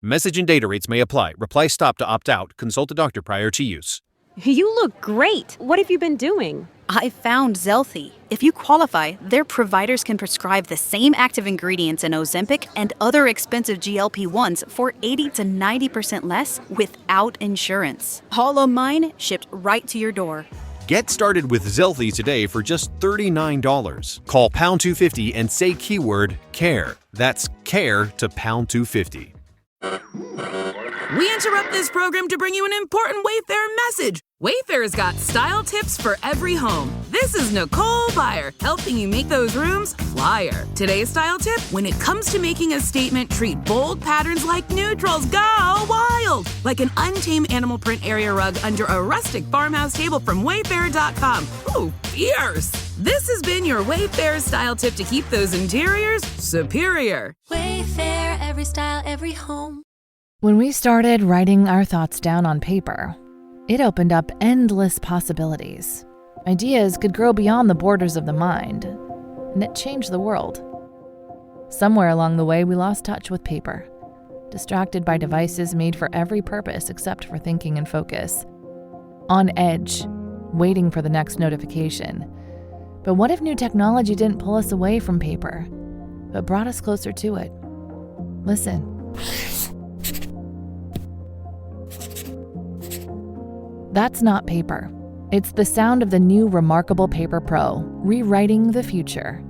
Message and data rates may apply. Reply stop to opt out. Consult a doctor prior to use. You look great. What have you been doing? I found Zelthy. If you qualify, their providers can prescribe the same active ingredients in Ozempic and other expensive GLP-1s for 80 to 90% less without insurance. All of mine shipped right to your door. Get started with Zelthy today for just $39. Call pound 250 and say keyword CARE. That's CARE to pound 250. We interrupt this program to bring you an important Wayfair message. Wayfair's got style tips for every home. This is Nicole Byer, helping you make those rooms flyer. Today's style tip: when it comes to making a statement, treat bold patterns like neutrals. Go wild! Like an untamed animal print area rug under a rustic farmhouse table from Wayfair.com. Ooh, fierce! This has been your Wayfair style tip to keep those interiors superior. Wayfair, every style, every home. When we started writing our thoughts down on paper, it opened up endless possibilities. Ideas could grow beyond the borders of the mind, and it changed the world. Somewhere along the way, we lost touch with paper, distracted by devices made for every purpose except for thinking and focus. On edge, waiting for the next notification. But what if new technology didn't pull us away from paper, but brought us closer to it? Listen. That's not paper. It's the sound of the new Remarkable Paper Pro, rewriting the future.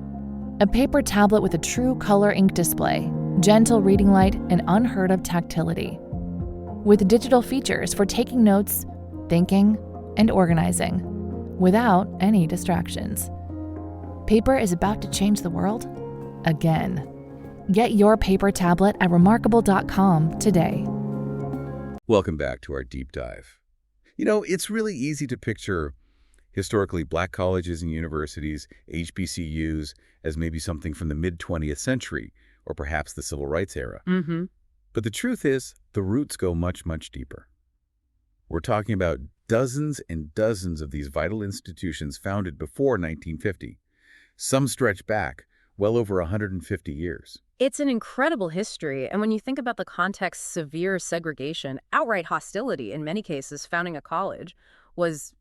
A paper tablet with a true color ink display, gentle reading light, and unheard of tactility. With digital features for taking notes, thinking, and organizing, without any distractions. Paper is about to change the world again. Get your paper tablet at remarkable.com today. Welcome back to our deep dive. You know, it's really easy to picture historically black colleges and universities, HBCUs, as maybe something from the mid-20th century, or perhaps the civil rights era. But the truth is, the roots go much, much deeper. We're talking about dozens and dozens of these vital institutions founded before 1950. Some stretch back well over 150 years. It's an incredible history, and when you think about the context, severe segregation, outright hostility in many cases, founding a college was,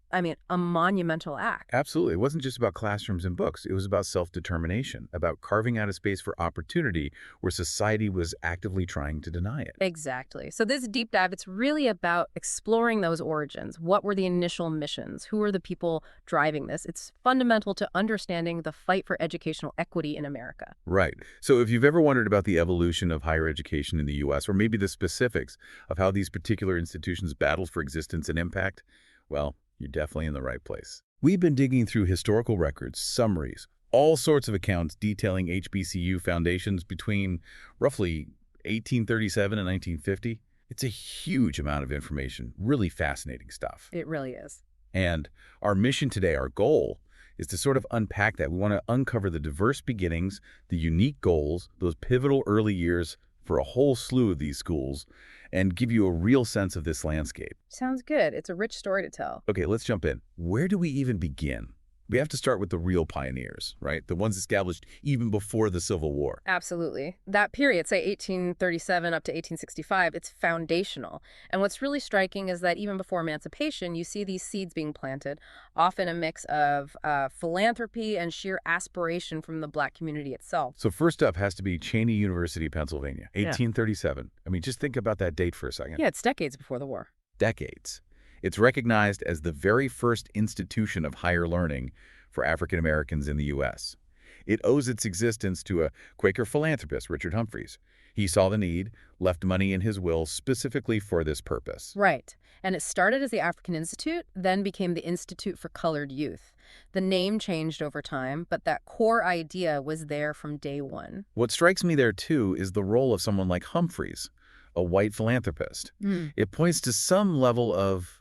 a monumental act. Absolutely. It wasn't just about classrooms and books. It was about self-determination, about carving out a space for opportunity where society was actively trying to deny it. Exactly. So this deep dive, it's really about exploring those origins. What were the initial missions? Who were the people driving this? It's fundamental to understanding the fight for educational equity in America. Right. So if you've ever wondered about the evolution of higher education in the U.S., or maybe the specifics of how these particular institutions battled for existence and impact, well, you're definitely in the right place. We've been digging through historical records, summaries, all sorts of accounts detailing HBCU foundations between roughly 1837 and 1950. It's a huge amount of information, really fascinating stuff. It really is. And our mission today, our goal, is to sort of unpack that. We want to uncover the diverse beginnings, the unique goals, those pivotal early years for a whole slew of these schools, and give you a real sense of this landscape. Sounds good. It's a rich story to tell. Okay, let's jump in. Where do we even begin? We have to start with the real pioneers, right? The ones established even before the Civil War. Absolutely. That period, say 1837 up to 1865, it's foundational. And what's really striking is that even before emancipation, you see these seeds being planted, often a mix of philanthropy and sheer aspiration from the Black community itself. So first up has to be Cheney University, Pennsylvania, 1837. Just think about that date for a second. Yeah, it's decades before the war. Decades. It's recognized as the very first institution of higher learning for African Americans in the U.S. It owes its existence to a Quaker philanthropist, Richard Humphreys. He saw the need, left money in his will specifically for this purpose. Right. And it started as the African Institute, then became the Institute for Colored Youth. The name changed over time, but that core idea was there from day one. What strikes me there, too, is the role of someone like Humphreys, a white philanthropist. It points to some level of,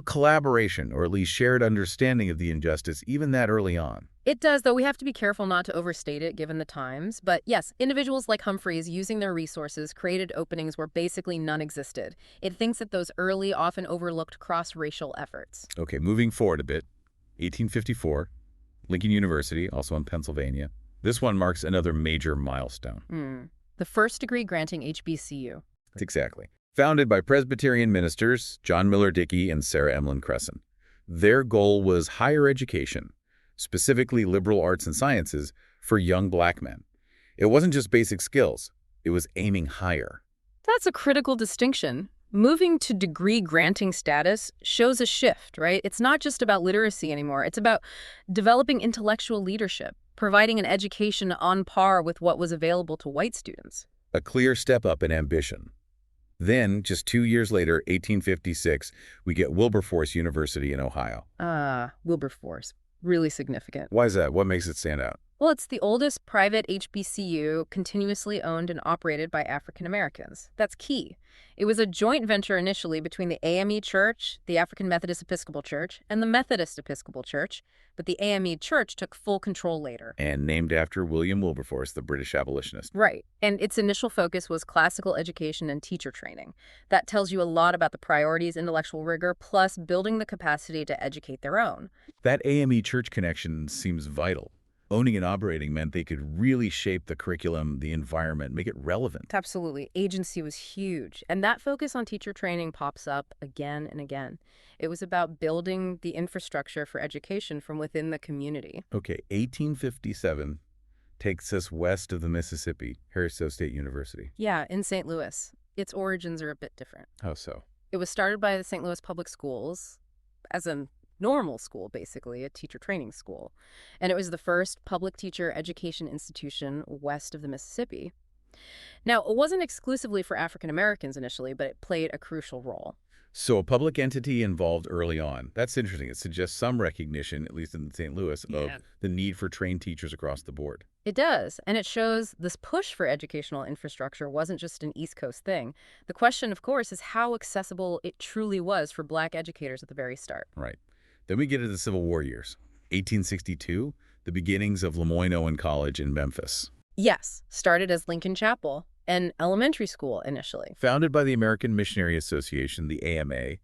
collaboration, or at least shared understanding of the injustice, even that early on. It does, though we have to be careful not to overstate it given the times. But yes, individuals like Humphreys using their resources created openings where basically none existed. It thinks that those early, often overlooked cross-racial efforts. Okay, moving forward a bit, 1854, Lincoln University, also in Pennsylvania. This one marks another major milestone. The first degree granting HBCU. Exactly. Founded by Presbyterian ministers John Miller Dickey and Sarah Emlyn Cresson. Their goal was higher education, specifically liberal arts and sciences, for young black men. It wasn't just basic skills. It was aiming higher. That's a critical distinction. Moving to degree-granting status shows a shift, right? It's not just about literacy anymore. It's about developing intellectual leadership, providing an education on par with what was available to white students. A clear step up in ambition. Then, just 2 years later, 1856, we get Wilberforce University in Ohio. Wilberforce. Really significant. Why is that? What makes it stand out? Well, it's the oldest private HBCU continuously owned and operated by African Americans. That's key. It was a joint venture initially between the AME Church, the African Methodist Episcopal Church, and the Methodist Episcopal Church, but the AME Church took full control later. And named after William Wilberforce, the British abolitionist. Right. And its initial focus was classical education and teacher training. That tells you a lot about the priorities, intellectual rigor, plus building the capacity to educate their own. That AME Church connection seems vital. Owning and operating meant they could really shape the curriculum, the environment, make it relevant. Absolutely. Agency was huge. And that focus on teacher training pops up again and again. It was about building the infrastructure for education from within the community. Okay, 1857 takes us west of the Mississippi, Harrisville State University. Yeah, in St. Louis. Its origins are a bit different. How so? It was started by the St. Louis Public Schools as a normal school, basically, a teacher training school. And it was the first public teacher education institution west of the Mississippi. Now, it wasn't exclusively for African Americans initially, but it played a crucial role. So a public entity involved early on. That's interesting. It suggests some recognition, at least in St. Louis, of the need for trained teachers across the board. It does, and it shows this push for educational infrastructure wasn't just an East Coast thing. The question, of course, is how accessible it truly was for black educators at the very start. Right. Then we get to the Civil War years. 1862, the beginnings of Lemoyne-Owen College in Memphis. Yes, started as Lincoln Chapel, an elementary school initially. Founded by the American Missionary Association, the AMA,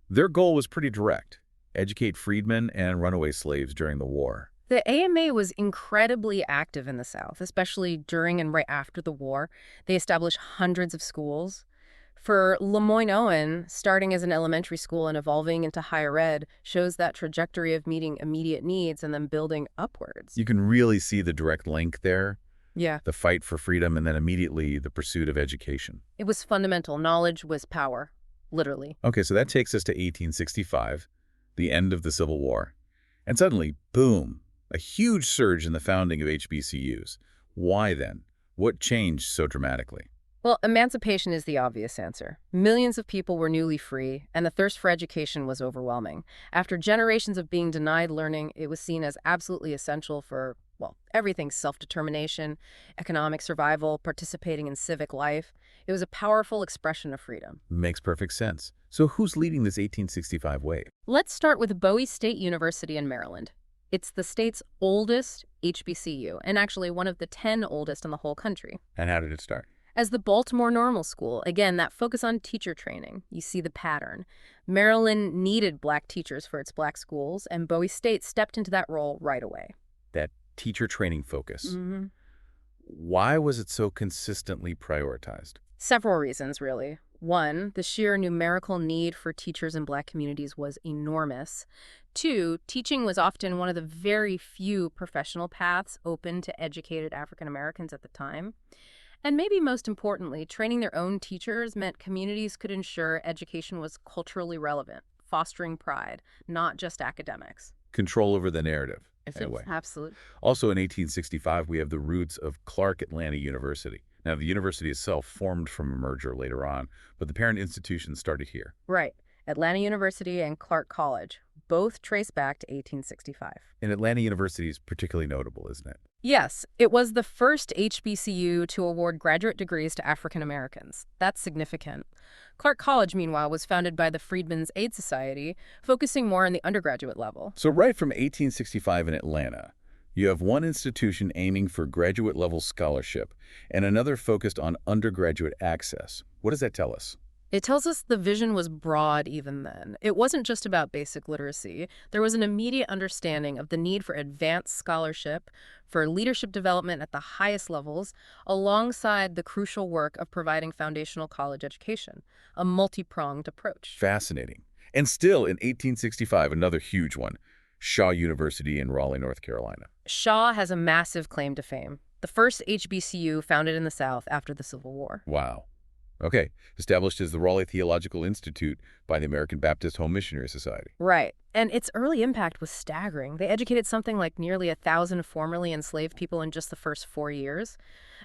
their goal was pretty direct: educate freedmen and runaway slaves during the war. The AMA was incredibly active in the South, especially during and right after the war. They established hundreds of schools. For Lemoyne-Owen, starting as an elementary school and evolving into higher ed shows that trajectory of meeting immediate needs and then building upwards. You can really see the direct link there. Yeah. The fight for freedom and then immediately the pursuit of education. It was fundamental. Knowledge was power, literally. Okay, so that takes us to 1865, the end of the Civil War. And suddenly, boom, a huge surge in the founding of HBCUs. Why then? What changed so dramatically? Well, emancipation is the obvious answer. Millions of people were newly free, and the thirst for education was overwhelming. After generations of being denied learning, it was seen as absolutely essential for, well, everything: self-determination, economic survival, participating in civic life. It was a powerful expression of freedom. Makes perfect sense. So who's leading this 1865 wave? Let's start with Bowie State University in Maryland. It's the state's oldest HBCU, and actually one of the 10 oldest in the whole country. And how did it start? As the Baltimore Normal School, again, that focus on teacher training. You see the pattern. Maryland needed black teachers for its black schools, and Bowie State stepped into that role right away. That teacher training focus. Mm-hmm. Why was it so consistently prioritized? Several reasons, really. One, the sheer numerical need for teachers in black communities was enormous. Two, teaching was often one of the very few professional paths open to educated African Americans at the time. And maybe most importantly, training their own teachers meant communities could ensure education was culturally relevant, fostering pride, not just academics. Control over the narrative, Anyway. Absolutely. Also in 1865, we have the roots of Clark Atlanta University. Now, the university itself formed from a merger later on, but the parent institution started here. Right. Atlanta University and Clark College, both trace back to 1865. And Atlanta University is particularly notable, isn't it? Yes, it was the first HBCU to award graduate degrees to African Americans. That's significant. Clark College, meanwhile, was founded by the Freedmen's Aid Society, focusing more on the undergraduate level. So right from 1865 in Atlanta, you have one institution aiming for graduate-level scholarship and another focused on undergraduate access. What does that tell us? It tells us the vision was broad even then. It wasn't just about basic literacy. There was an immediate understanding of the need for advanced scholarship, for leadership development at the highest levels, alongside the crucial work of providing foundational college education, a multi-pronged approach. Fascinating. And still in 1865, another huge one, Shaw University in Raleigh, North Carolina. Shaw has a massive claim to fame, the first HBCU founded in the South after the Civil War. Wow. Okay. Established as the Raleigh Theological Institute by the American Baptist Home Missionary Society. Right. And its early impact was staggering. They educated something like nearly 1,000 formerly enslaved people in just the first 4 years.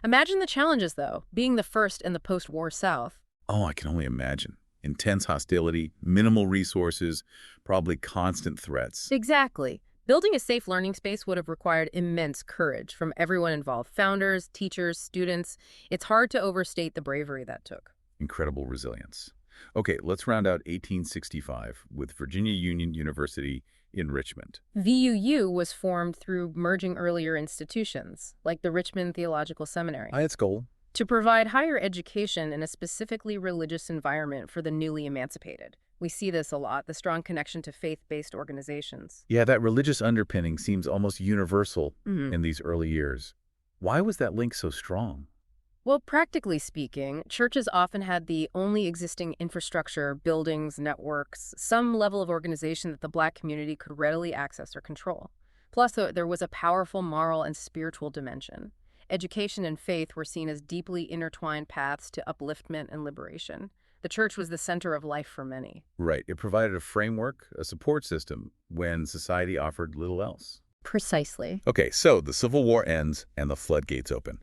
Imagine the challenges, though, being the first in the post-war South. Oh, I can only imagine. Intense hostility, minimal resources, probably constant threats. Exactly. Building a safe learning space would have required immense courage from everyone involved, founders, teachers, students. It's hard to overstate the bravery that took. Incredible resilience. Okay, let's round out 1865 with Virginia Union University in Richmond. VUU was formed through merging earlier institutions, like the Richmond Theological Seminary, Its goal? to provide higher education in a specifically religious environment for the newly emancipated. We see this a lot, the strong connection to faith-based organizations. Yeah, that religious underpinning seems almost universal Mhm. in these early years. Why was that link so strong? Well, practically speaking, churches often had the only existing infrastructure, buildings, networks, some level of organization that the Black community could readily access or control. Plus, there was a powerful moral and spiritual dimension. Education and faith were seen as deeply intertwined paths to upliftment and liberation. The church was the center of life for many. Right, it provided a framework, a support system, when society offered little else. Precisely. Okay, so the Civil War ends and the floodgates open.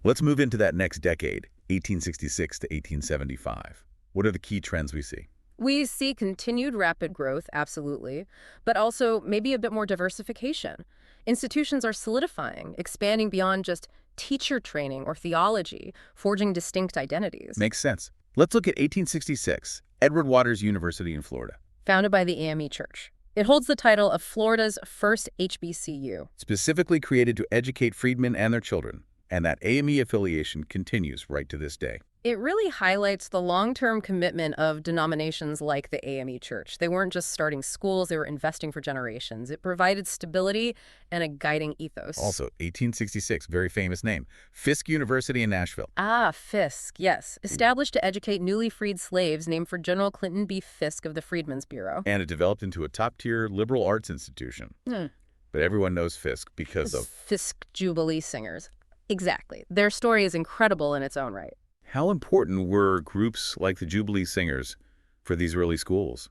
Let's move into that next decade, 1866 to 1875. What are the key trends we see? We see continued rapid growth, absolutely, but also maybe a bit more diversification. Institutions are solidifying, expanding beyond just teacher training or theology, forging distinct identities. Makes sense. Let's look at 1866, Edward Waters University in Florida. Founded by the AME Church. It holds the title of Florida's first HBCU. Specifically created to educate freedmen and their children. And that AME affiliation continues right to this day. It really highlights the long-term commitment of denominations like the AME Church. They weren't just starting schools, they were investing for generations. It provided stability and a guiding ethos. Also, 1866, very famous name, Fisk University in Nashville. Ah, Fisk, yes. Established to educate newly freed slaves, named for General Clinton B. Fisk of the Freedmen's Bureau. And it developed into a top-tier liberal arts institution. But everyone knows Fisk because of... Fisk Jubilee Singers. Exactly. Their story is incredible in its own right. How important were groups like the Jubilee Singers for these early schools?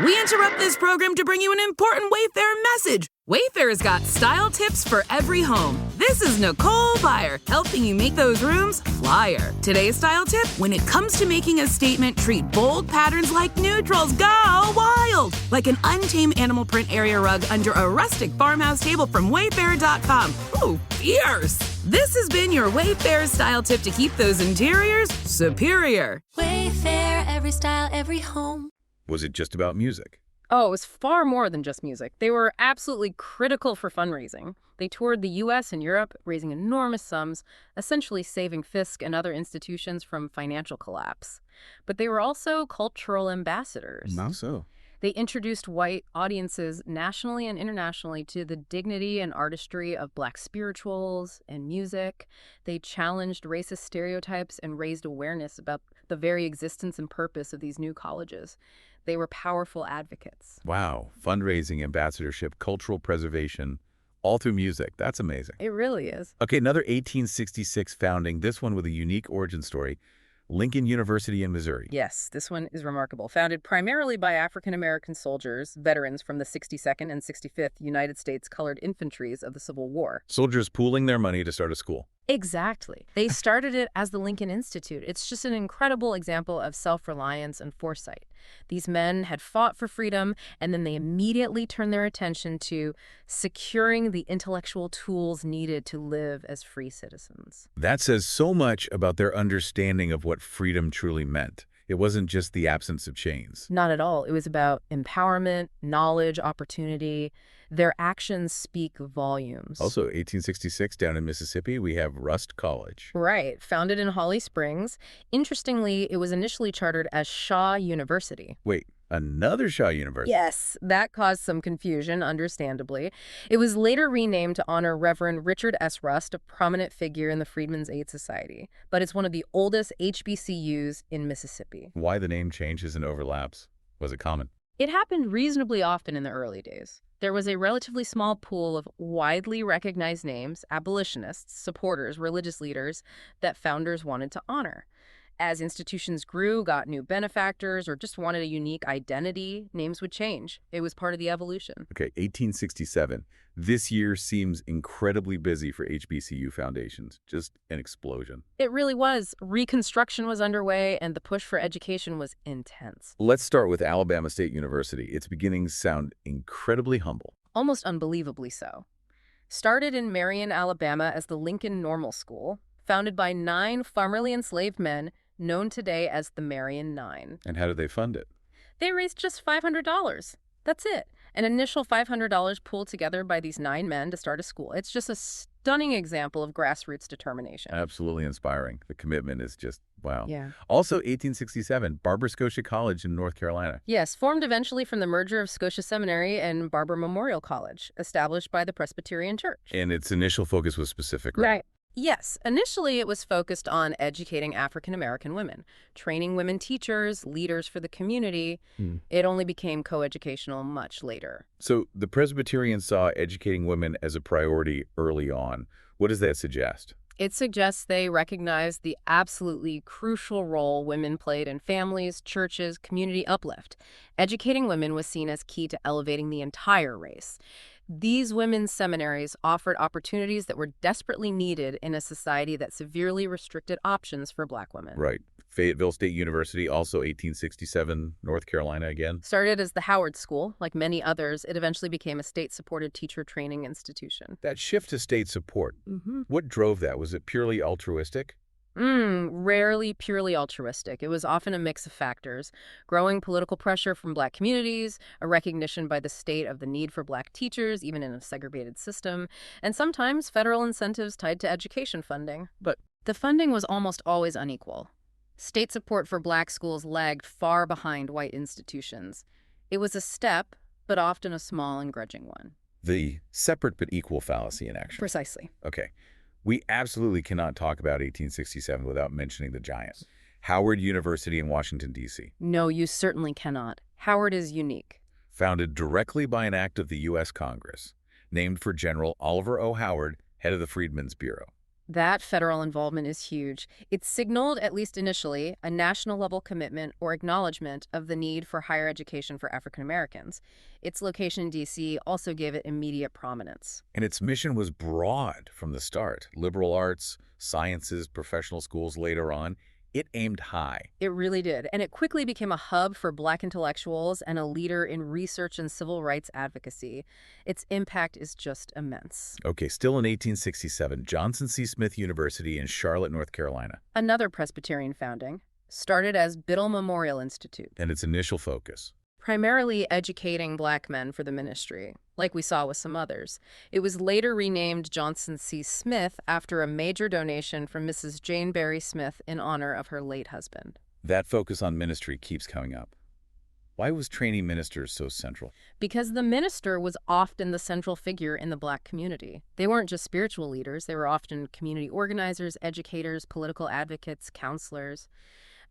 We interrupt this program to bring you an important Wayfair message. Wayfair's got style tips for every home. This is Nicole Byer, helping you make those rooms flyer. Today's style tip: when it comes to making a statement, treat bold patterns like neutrals. Go wild! Like an untamed animal print area rug under a rustic farmhouse table from Wayfair.com. Ooh, fierce! This has been your Wayfair style tip to keep those interiors superior. Wayfair, every style, every home. Was it just about music? Oh, it was far more than just music. They were absolutely critical for fundraising. They toured the U.S. and Europe, raising enormous sums, essentially saving Fisk and other institutions from financial collapse. But they were also cultural ambassadors. How so? They introduced white audiences nationally and internationally to the dignity and artistry of Black spirituals and music. They challenged racist stereotypes and raised awareness about the very existence and purpose of these new colleges. They were powerful advocates. Wow. Fundraising, ambassadorship, cultural preservation, all through music. That's amazing. It really is. Okay, another 1866 founding, this one with a unique origin story. Lincoln University in Missouri. Yes, this one is remarkable. Founded primarily by African-American soldiers, veterans from the 62nd and 65th United States Colored Infantries of the Civil War. Soldiers pooling their money to start a school. Exactly. They started it as the Lincoln Institute. It's just an incredible example of self-reliance and foresight. These men had fought for freedom, and then they immediately turned their attention to securing the intellectual tools needed to live as free citizens. That says so much about their understanding of what freedom truly meant. It wasn't just the absence of chains. Not at all. It was about empowerment, knowledge, opportunity. Their actions speak volumes. Also, 1866 down in Mississippi, we have Rust College. Right. Founded in Holly Springs. Interestingly, it was initially chartered as Shaw University. Wait, another Shaw University? Yes, that caused some confusion, understandably. It was later renamed to honor Reverend Richard S. Rust, a prominent figure in the Freedmen's Aid Society. But it's one of the oldest HBCUs in Mississippi. Why the name changes and overlaps? Was it common? It happened reasonably often in the early days. There was a relatively small pool of widely recognized names, abolitionists, supporters, religious leaders, that founders wanted to honor. As institutions grew, got new benefactors, or just wanted a unique identity, names would change. It was part of the evolution. Okay, 1867. This year seems incredibly busy for HBCU foundations. Just an explosion. It really was. Reconstruction was underway, and the push for education was intense. Let's start with Alabama State University. Its beginnings sound incredibly humble. Almost unbelievably so. Started in Marion, Alabama as the Lincoln Normal School, founded by 9 formerly enslaved men, known today as the Marion Nine. And how did they fund it? They raised just $500. That's it. An initial $500 pulled together by these 9 men to start a school. It's just a stunning example of grassroots determination. Absolutely inspiring. The commitment is just, wow. Yeah. Also, 1867, Barber Scotia College in North Carolina. Yes, formed eventually from the merger of Scotia Seminary and Barber Memorial College, established by the Presbyterian Church. And its initial focus was specific, right? Yes, initially it was focused on educating African-American women, training women teachers, leaders for the community. It only became coeducational much later. So the Presbyterians saw educating women as a priority early on. What does that suggest? It suggests they recognized the absolutely crucial role women played in families, churches, community uplift. Educating women was seen as key to elevating the entire race. These women's seminaries offered opportunities that were desperately needed in a society that severely restricted options for Black women. Right. Fayetteville State University, also 1867, North Carolina again. Started as the Howard School, like many others, it eventually became a state-supported teacher training institution. That shift to state support, what drove that? Was it purely altruistic? Rarely purely altruistic. It was often a mix of factors. Growing political pressure from Black communities, a recognition by the state of the need for Black teachers, even in a segregated system, and sometimes federal incentives tied to education funding. But the funding was almost always unequal. State support for Black schools lagged far behind white institutions. It was a step, but often a small and grudging one. The separate but equal fallacy in action. Precisely. Okay. We absolutely cannot talk about 1867 without mentioning the giant. Howard University in Washington, D.C. No, you certainly cannot. Howard is unique. Founded directly by an act of the U.S. Congress. Named for General Oliver O. Howard, head of the Freedmen's Bureau. That federal involvement is huge. It signaled, at least initially, a national-level commitment or acknowledgement of the need for higher education for African Americans. Its location in D.C. also gave it immediate prominence. And its mission was broad from the start. Liberal arts, sciences, professional schools later on. It aimed high. It really did, and it quickly became a hub for Black intellectuals and a leader in research and civil rights advocacy. Its impact is just immense. Okay, still in 1867, Johnson C. Smith University in Charlotte, North Carolina. Another Presbyterian founding, started as Biddle Memorial Institute. And its initial focus? Primarily educating Black men for the ministry, like we saw with some others. It was later renamed Johnson C. Smith after a major donation from Mrs. Jane Barry Smith in honor of her late husband. That focus on ministry keeps coming up. Why was training ministers so central? Because the minister was often the central figure in the Black community. They weren't just spiritual leaders. They were often community organizers, educators, political advocates, counselors.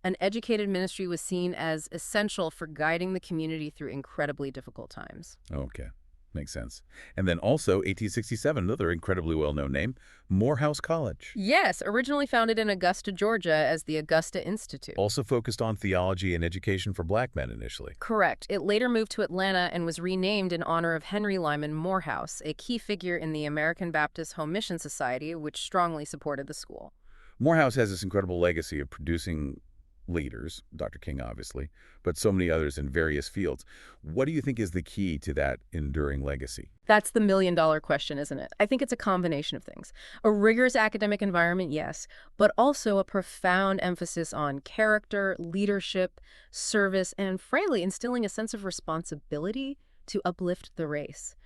An educated ministry was seen as essential for guiding the community through incredibly difficult times. Okay, makes sense. And then also, 1867, another incredibly well-known name, Morehouse College. Yes, originally founded in Augusta, Georgia as the Augusta Institute. Also focused on theology and education for Black men initially. Correct. It later moved to Atlanta and was renamed in honor of Henry Lyman Morehouse, a key figure in the American Baptist Home Mission Society, which strongly supported the school. Morehouse has this incredible legacy of producing leaders, Dr. King obviously, but so many others in various fields. What do you think is the key to that enduring legacy? That's the million-dollar question, isn't it? I think it's a combination of things. A rigorous academic environment, yes, but also a profound emphasis on character, leadership, service, and frankly, instilling a sense of responsibility to uplift the race.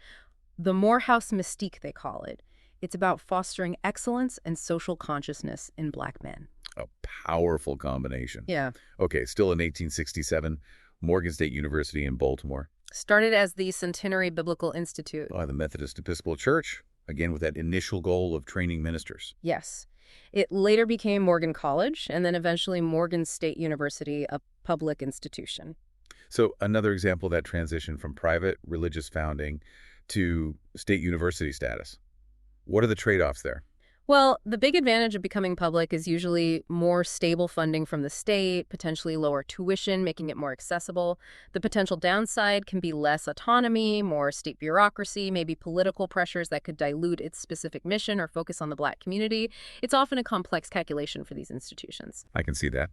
The Morehouse mystique, they call it. It's about fostering excellence and social consciousness in Black men. A powerful combination. Yeah. Okay, still in 1867, Morgan State University in Baltimore. Started as the Centenary Biblical Institute. By the Methodist Episcopal Church, again with that initial goal of training ministers. Yes. It later became Morgan College, and then eventually Morgan State University, a public institution. So another example of that transition from private religious founding to state university status. What are the trade-offs there? Well, the big advantage of becoming public is usually more stable funding from the state, potentially lower tuition, making it more accessible. The potential downside can be less autonomy, more state bureaucracy, maybe political pressures that could dilute its specific mission or focus on the Black community. It's often a complex calculation for these institutions. I can see that.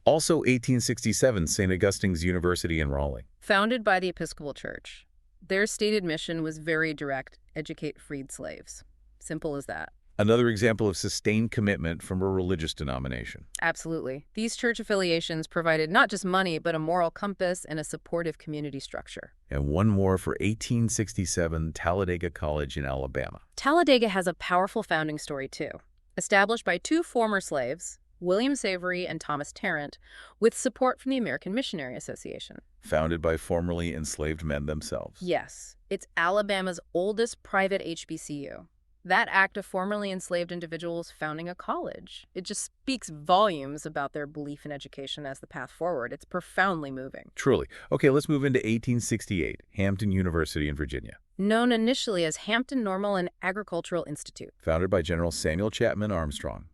Also, 1867, St. Augustine's University in Raleigh. Founded by the Episcopal Church. Their stated mission was very direct: educate freed slaves. Simple as that. Another example of sustained commitment from a religious denomination. Absolutely. These church affiliations provided not just money, but a moral compass and a supportive community structure. And one more for 1867, Talladega College in Alabama. Talladega has a powerful founding story, too. Established by two former slaves, William Savory and Thomas Tarrant, with support from the American Missionary Association. Founded by formerly enslaved men themselves. Yes. It's Alabama's oldest private HBCU. That act of formerly enslaved individuals founding a college, it just speaks volumes about their belief in education as the path forward. It's profoundly moving. Truly. Okay, let's move into 1868, Hampton University in Virginia. Known initially as Hampton Normal and Agricultural Institute. Founded by General Samuel Chapman Armstrong.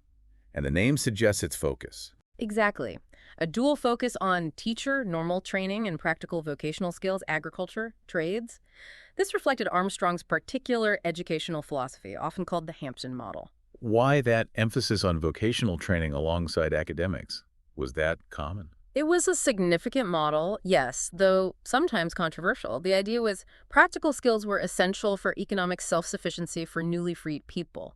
And the name suggests its focus. Exactly. A dual focus on teacher, normal training, and practical vocational skills, agriculture, trades. This reflected Armstrong's particular educational philosophy, often called the Hampton model. Why that emphasis on vocational training alongside academics? Was that common? It was a significant model, yes, though sometimes controversial. The idea was practical skills were essential for economic self-sufficiency for newly freed people.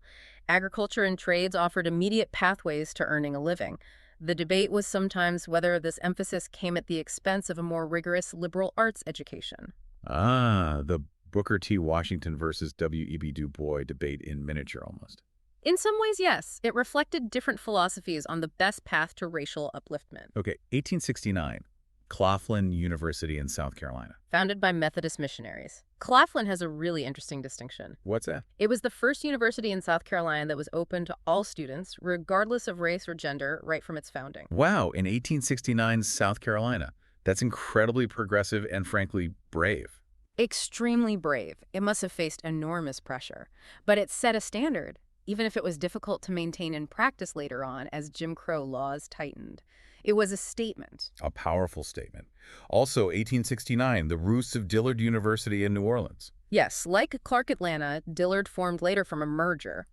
Agriculture and trades offered immediate pathways to earning a living. The debate was sometimes whether this emphasis came at the expense of a more rigorous liberal arts education. Ah, the Booker T. Washington versus W.E.B. Du Bois debate in miniature almost. In some ways, yes. It reflected different philosophies on the best path to racial upliftment. Okay, 1869, Claflin University in South Carolina. Founded by Methodist missionaries. Claflin has a really interesting distinction. What's that? It was the first university in South Carolina that was open to all students, regardless of race or gender, right from its founding. Wow, in 1869, South Carolina. That's incredibly progressive and frankly brave. Extremely brave. It must have faced enormous pressure. But it set a standard, even if it was difficult to maintain in practice later on as Jim Crow laws tightened. It was a statement. A powerful statement. Also, 1869, the roots of Dillard University in New Orleans. Yes, like Clark Atlanta, Dillard formed later from a merger.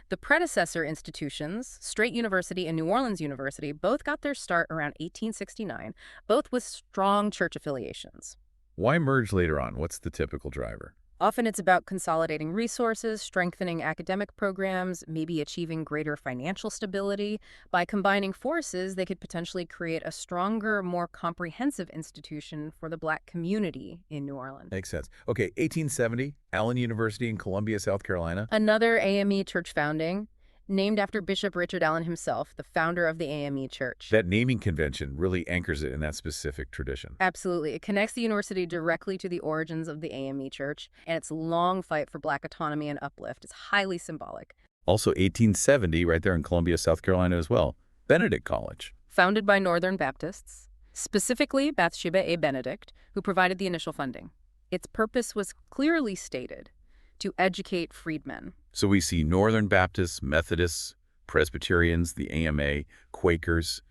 The predecessor institutions, Straight University and New Orleans University, both got their start around 1869, both with strong church affiliations. Why merge later on? What's the typical driver? Often it's about consolidating resources, strengthening academic programs, maybe achieving greater financial stability. By combining forces, they could potentially create a stronger, more comprehensive institution for the Black community in New Orleans. Makes sense. Okay, 1870, Allen University in Columbia, South Carolina. Another AME church founding, named after Bishop Richard Allen himself, the founder of the AME Church. That naming convention really anchors it in that specific tradition. Absolutely. It connects the university directly to the origins of the AME Church and its long fight for Black autonomy and uplift. It's highly symbolic. Also 1870, right there in Columbia, South Carolina as well, Benedict College. Founded by Northern Baptists, specifically Bathsheba A. Benedict, who provided the initial funding. Its purpose was clearly stated: to educate freedmen. So we see Northern Baptists, Methodists, Presbyterians, the AMA, Quakers.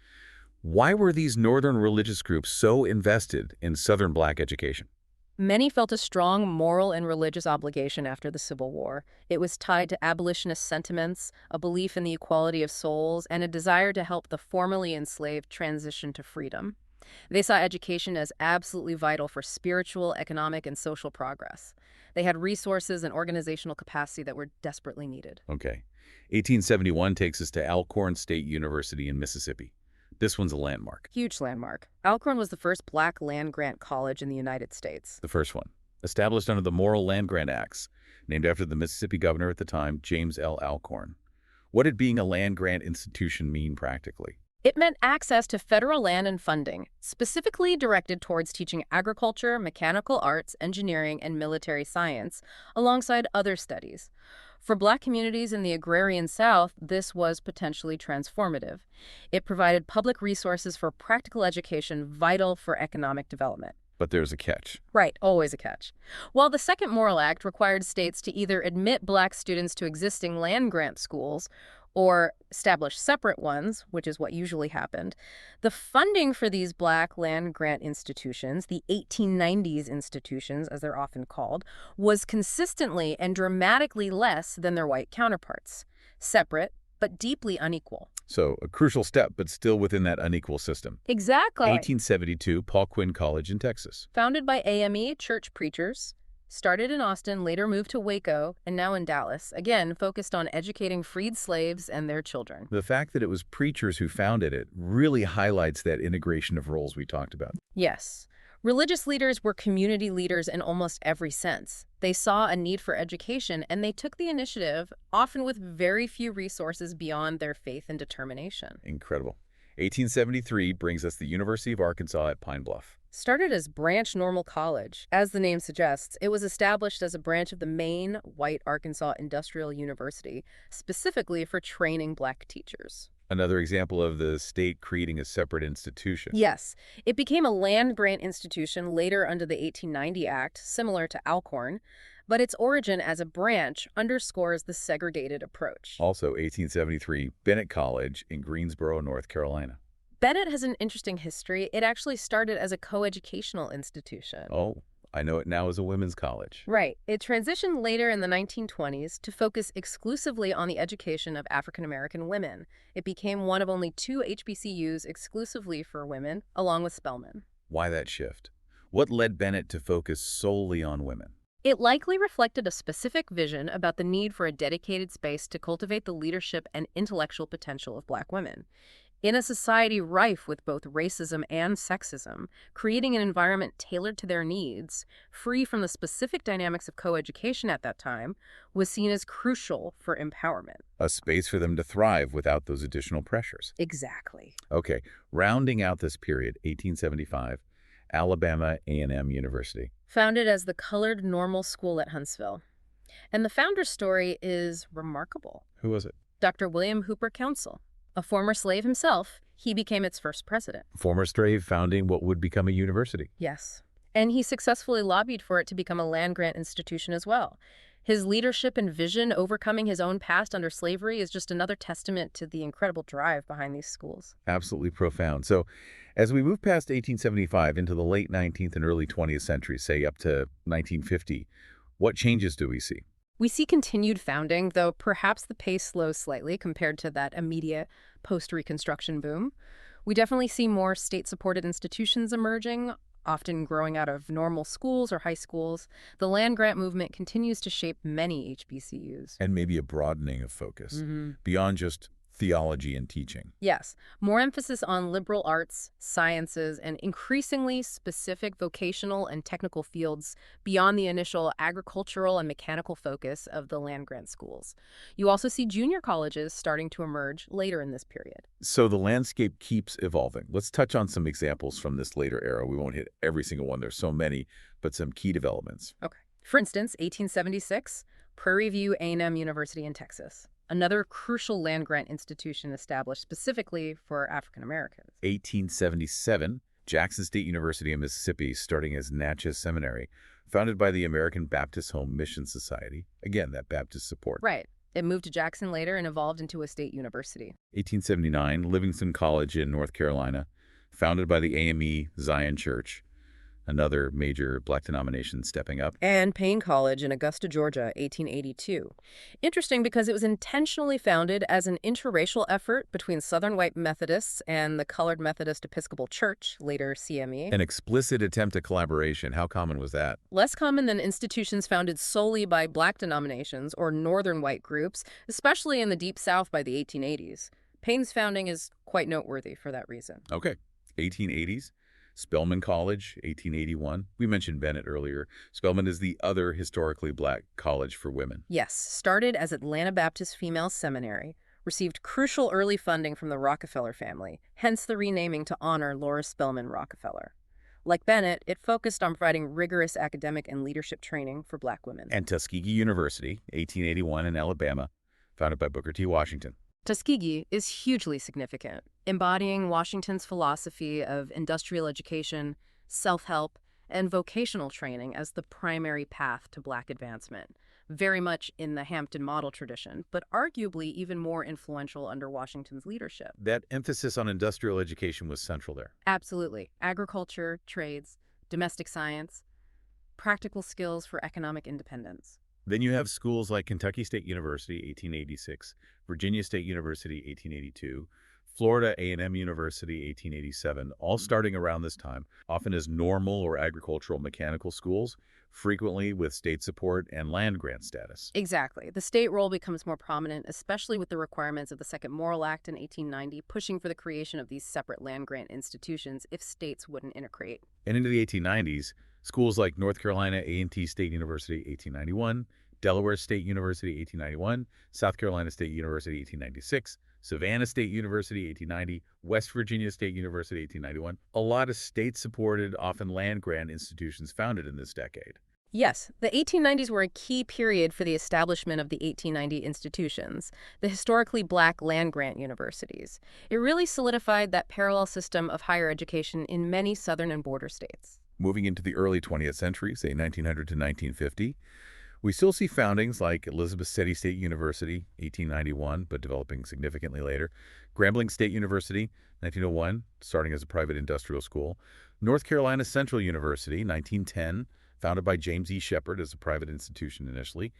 Why were these Northern religious groups so invested in Southern Black education? Many felt a strong moral and religious obligation after the Civil War. It was tied to abolitionist sentiments, a belief in the equality of souls, and a desire to help the formerly enslaved transition to freedom. They saw education as absolutely vital for spiritual, economic, and social progress. They had resources and organizational capacity that were desperately needed. Okay. 1871 takes us to Alcorn State University in Mississippi. This one's a landmark. Huge landmark. Alcorn was the first black land-grant college in the United States. The first one, established under the Morrill Land Grant Acts, named after the Mississippi governor at the time, James L. Alcorn. What did being a land-grant institution mean practically? It meant access to federal land and funding, specifically directed towards teaching agriculture, mechanical arts, engineering, and military science, alongside other studies. For Black communities in the agrarian South, this was potentially transformative. It provided public resources for practical education vital for economic development. But there's a catch. Right, always a catch. While the Second Morrill Act required states to either admit Black students to existing land-grant schools or establish separate ones, which is what usually happened, the funding for these Black land-grant institutions, the 1890s institutions as they're often called, was consistently and dramatically less than their white counterparts. Separate, but deeply unequal. So a crucial step, but still within that unequal system. Exactly. 1872, Paul Quinn College in Texas. Founded by AME church preachers, started in Austin, later moved to Waco, and now in Dallas, again focused on educating freed slaves and their children. The fact that it was preachers who founded it really highlights that integration of roles we talked about. Yes. Religious leaders were community leaders in almost every sense. They saw a need for education, and they took the initiative, often with very few resources beyond their faith and determination. Incredible. 1873 brings us the University of Arkansas at Pine Bluff. Started as Branch Normal College. As the name suggests, it was established as a branch of the main white Arkansas Industrial University, specifically for training Black teachers. Another example of the state creating a separate institution. Yes, it became a land-grant institution later under the 1890 Act, similar to Alcorn, but its origin as a branch underscores the segregated approach. Also, 1873, Bennett College in Greensboro, North Carolina. Bennett has an interesting history. It actually started as a coeducational institution. Oh, I know it now as a women's college. Right. It transitioned later in the 1920s to focus exclusively on the education of African-American women. It became one of only 2 HBCUs exclusively for women, along with Spelman. Why that shift? What led Bennett to focus solely on women? It likely reflected a specific vision about the need for a dedicated space to cultivate the leadership and intellectual potential of Black women. In a society rife with both racism and sexism, creating an environment tailored to their needs, free from the specific dynamics of coeducation at that time, was seen as crucial for empowerment. A space for them to thrive without those additional pressures. Exactly. Okay, rounding out this period, 1875, Alabama A&M University. Founded as the Colored Normal School at Huntsville. And the founder's story is remarkable. Who was it? Dr. William Hooper Council. A former slave himself, he became its first president. Former slave founding what would become a university. Yes. And he successfully lobbied for it to become a land-grant institution as well. His leadership and vision overcoming his own past under slavery is just another testament to the incredible drive behind these schools. Absolutely profound. So as we move past 1875 into the late 19th and early 20th centuries, say up to 1950, what changes do we see? We see continued founding, though perhaps the pace slows slightly compared to that immediate post-Reconstruction boom. We definitely see more state-supported institutions emerging, often growing out of normal schools or high schools. The land-grant movement continues to shape many HBCUs. And maybe a broadening of focus beyond just theology and teaching. Yes, more emphasis on liberal arts, sciences, and increasingly specific vocational and technical fields beyond the initial agricultural and mechanical focus of the land-grant schools. You also see junior colleges starting to emerge later in this period. So the landscape keeps evolving. Let's touch on some examples from this later era. We won't hit every single one. There's so many, but some key developments. Okay. For instance, 1876, Prairie View A&M University in Texas. Another crucial land-grant institution established specifically for African Americans. 1877, Jackson State University in Mississippi, starting as Natchez Seminary, founded by the American Baptist Home Mission Society. Again, that Baptist support. Right. It moved to Jackson later and evolved into a state university. 1879, Livingston College in North Carolina, founded by the AME Zion Church. another major black denomination stepping up. And Payne College in Augusta, Georgia, 1882. Interesting because it was intentionally founded as an interracial effort between Southern white Methodists and the Colored Methodist Episcopal Church, later CME. An explicit attempt at collaboration. How common was that? Less common than institutions founded solely by black denominations or northern white groups, especially in the Deep South by the 1880s. Payne's founding is quite noteworthy for that reason. Okay, 1880s. Spelman College, 1881. We mentioned Bennett earlier. Spelman is the other historically black college for women. Yes, started as Atlanta Baptist Female Seminary, received crucial early funding from the Rockefeller family, hence the renaming to honor Laura Spelman Rockefeller. Like Bennett, it focused on providing rigorous academic and leadership training for black women. And Tuskegee University, 1881 in Alabama, founded by Booker T. Washington. Tuskegee is hugely significant, embodying Washington's philosophy of industrial education, self-help, and vocational training as the primary path to black advancement, very much in the Hampton model tradition, but arguably even more influential under Washington's leadership. That emphasis on industrial education was central there. Absolutely. Agriculture, trades, domestic science, practical skills for economic independence. Then you have schools like Kentucky State University, 1886, Virginia State University, 1882, Florida A&M University, 1887, all starting around this time, often as normal or agricultural mechanical schools, frequently with state support and land grant status. Exactly. The state role becomes more prominent, especially with the requirements of the Second Morrill Act in 1890, pushing for the creation of these separate land grant institutions if states wouldn't integrate. And into the 1890s, schools like North Carolina A&T State University, 1891, Delaware State University, 1891, South Carolina State University, 1896, Savannah State University, 1890, West Virginia State University, 1891. A lot of state-supported, often land-grant institutions founded in this decade. Yes, the 1890s were a key period for the establishment of the 1890 institutions, the historically black land-grant universities. It really solidified that parallel system of higher education in many southern and border states. Moving into the early 20th century, say 1900 to 1950, we still see foundings like Elizabeth City State University, 1891, but developing significantly later, Grambling State University, 1901, starting as a private industrial school, North Carolina Central University, 1910, founded by James E. Shepard as a private institution initially,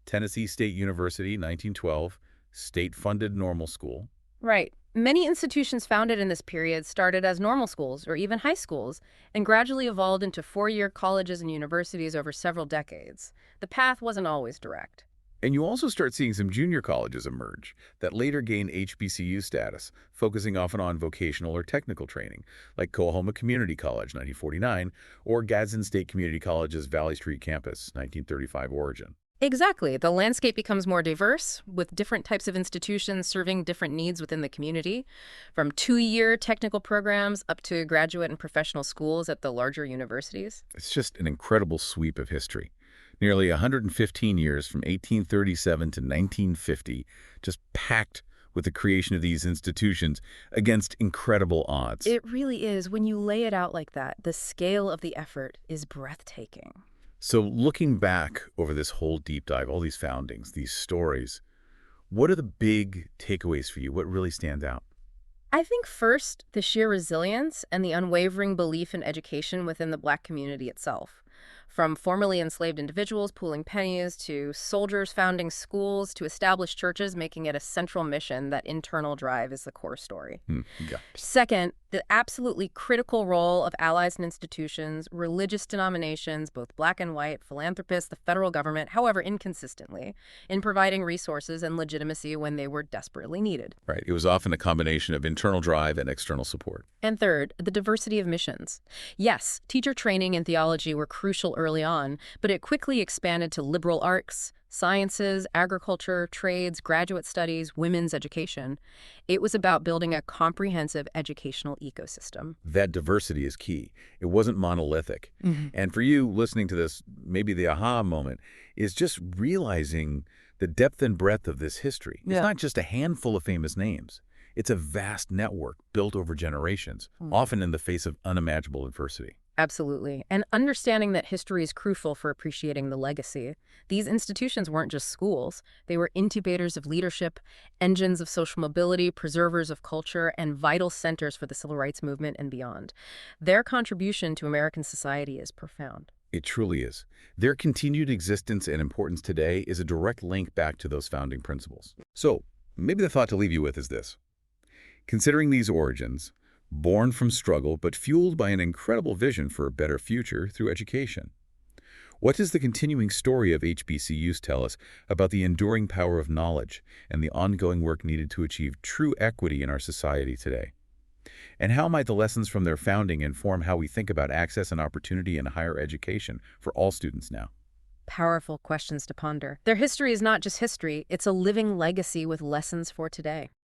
Tennessee State University, 1912, state-funded normal school. Right. Many institutions founded in this period started as normal schools or even high schools and gradually evolved into four-year colleges and universities over several decades. The path wasn't always direct. And you also start seeing some junior colleges emerge that later gain HBCU status, focusing often on vocational or technical training, like Coahoma Community College, 1949, or Gadsden State Community College's Valley Street campus, 1935 origin. Exactly. The landscape becomes more diverse, with different types of institutions serving different needs within the community, from two-year technical programs up to graduate and professional schools at the larger universities. It's just an incredible sweep of history. Nearly 115 years from 1837 to 1950, just packed with the creation of these institutions against incredible odds. It really is. When you lay it out like that, the scale of the effort is breathtaking. So looking back over this whole deep dive, all these foundings, these stories, what are the big takeaways for you? What really stands out? I think first, the sheer resilience and the unwavering belief in education within the Black community itself. From formerly enslaved individuals pooling pennies to soldiers founding schools to established churches making it a central mission, that internal drive is the core story. Yeah. Second, the absolutely critical role of allies and institutions, religious denominations, both black and white, philanthropists, the federal government, however inconsistently, in providing resources and legitimacy when they were desperately needed. Right. It was often a combination of internal drive and external support. And third, the diversity of missions. Yes, teacher training and theology were crucial early on, but it quickly expanded to liberal arts, sciences, agriculture, trades, graduate studies, women's education. It was about building a comprehensive educational ecosystem. That diversity is key. It wasn't monolithic. And for you listening to this, maybe the aha moment is just realizing the depth and breadth of this history. It's not just a handful of famous names. It's a vast network built over generations, often in the face of unimaginable adversity. Absolutely. And understanding that history is crucial for appreciating the legacy. These institutions weren't just schools. They were incubators of leadership, engines of social mobility, preservers of culture, and vital centers for the civil rights movement and beyond. Their contribution to American society is profound. It truly is. Their continued existence and importance today is a direct link back to those founding principles. So, maybe the thought to leave you with is this. Considering these origins, born from struggle but fueled by an incredible vision for a better future through education, what does the continuing story of HBCUs tell us about the enduring power of knowledge and the ongoing work needed to achieve true equity in our society today? And how might the lessons from their founding inform how we think about access and opportunity in higher education for all students now? Powerful questions to ponder. Their history is not just history, it's a living legacy with lessons for today.